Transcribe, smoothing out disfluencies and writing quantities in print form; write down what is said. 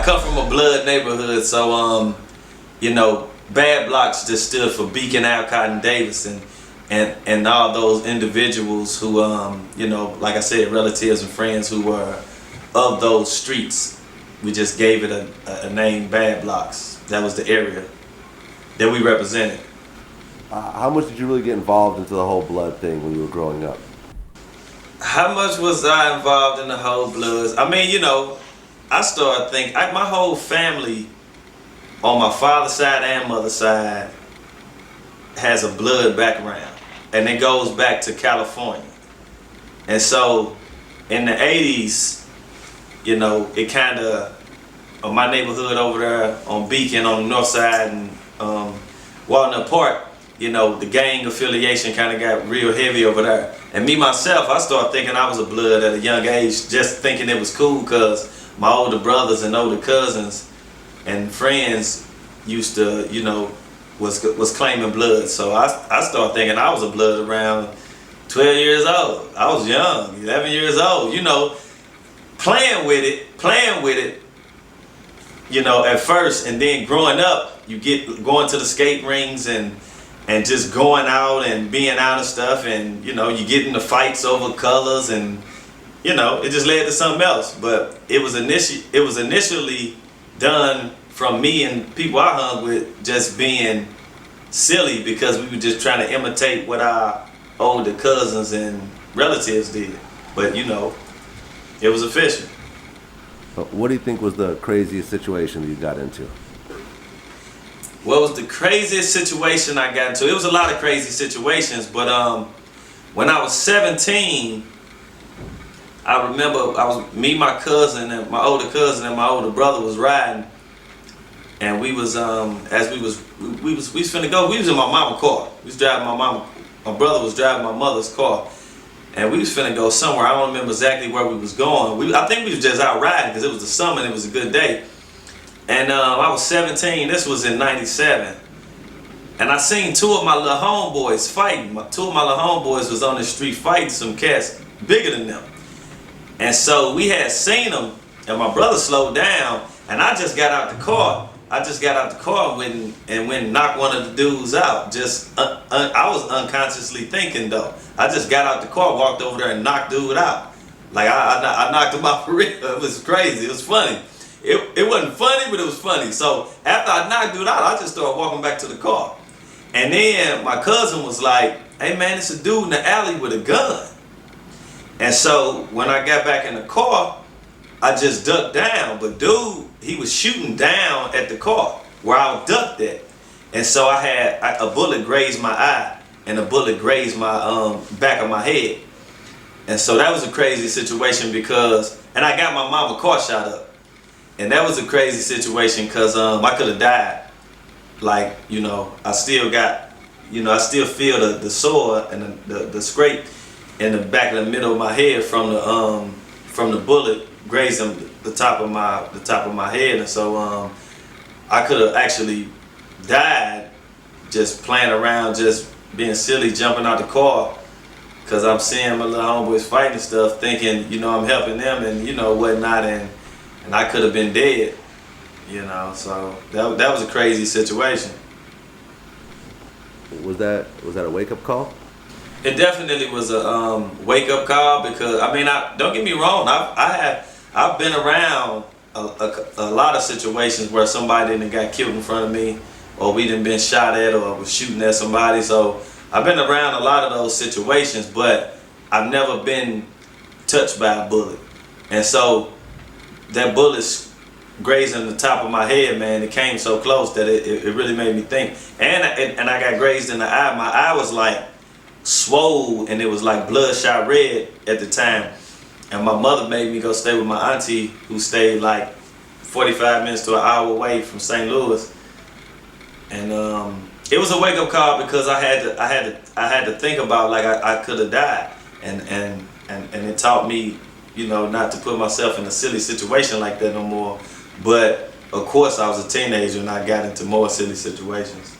I come from a blood neighborhood, so you know, bad blocks just stood for Beacon, Alcott, and Davis, and all those individuals who you know, like I said, relatives and friends who were of those streets. We just gave it a name, bad blocks. That was the area that we represented. How much did you really get involved into the whole blood thing when you were growing up? How much was I involved in the whole bloods? I mean, you know, I started thinking, my whole family on my father's side and mother's side has a blood background, and it goes back to California. And so in the 80s, you know, it kind of, my neighborhood over there on Beacon on the north side and Walnut Park, you know, the gang affiliation kind of got real heavy over there. And me myself, I started thinking I was a blood at a young age, just thinking it was cool because my older brothers and older cousins and friends used to, you know, was claiming blood. So I started thinking I was a blood around 12 years old. I was young, 11 years old, you know, playing with it, you know, at first, and then growing up, you get going to the skate rings and just going out and being out and stuff, and you know, you get into fights over colors, and you know, it just led to something else. But it was initially done from me and people I hung with just being silly because we were just trying to imitate what our older cousins and relatives did. But you know, it was official. What do you think was the craziest situation you got into? What was the craziest situation I got into? It was a lot of crazy situations, but when I was 17, I remember me, my cousin, and my older cousin and my older brother was riding, and we was as we was finna go. We was in my mama's car. We was driving my brother was driving my mother's car, and we was finna go somewhere. I don't remember exactly where we was going. I think we was just out riding because it was the summer and it was a good day. And I was 17, this was in 97. And I seen two of my little homeboys fighting. Two of my little homeboys was on the street fighting some cats bigger than them. And so we had seen them, and my brother slowed down, and I just got out the car. And went and knocked one of the dudes out. I was unconsciously thinking though. I just got out the car, walked over there and knocked dude out. Like I knocked him out for real. It was crazy, it was funny. It wasn't funny, but it was funny. So after I knocked dude out, I just started walking back to the car. And then my cousin was like, hey man, it's a dude in the alley with a gun. And so when I got back in the car, I just ducked down. But dude, he was shooting down at the car where I ducked at. And so I had a bullet grazed my eye and a bullet grazed my back of my head. And so that was a crazy situation and I got my mama car shot up. And that was a crazy situation because I could have died. Like, you know, I still feel the sore and the scrape in the back of the middle of my head from the bullet grazing the top of my head. And so I could have actually died just playing around, just being silly, jumping out the car because I'm seeing my little homeboys fighting and stuff, thinking, you know, I'm helping them and you know whatnot, and I could have been dead, you know. So that was a crazy situation. Was that a wake-up call? It definitely was a wake-up call because I mean, don't get me wrong, I've been around a lot of situations where somebody done got killed in front of me, or we done been shot at, or was shooting at somebody. So I've been around a lot of those situations, but I've never been touched by a bullet. And so that bullet grazing the top of my head, man, it came so close that it really made me think. And I got grazed in the eye. My eye was like swole, and it was like bloodshot red at the time. And my mother made me go stay with my auntie, who stayed like 45 minutes to an hour away from St. Louis. And it was a wake-up call because I had to think about, like, I could have died, and it taught me, you know, not to put myself in a silly situation like that no more. But of course I was a teenager and I got into more silly situations.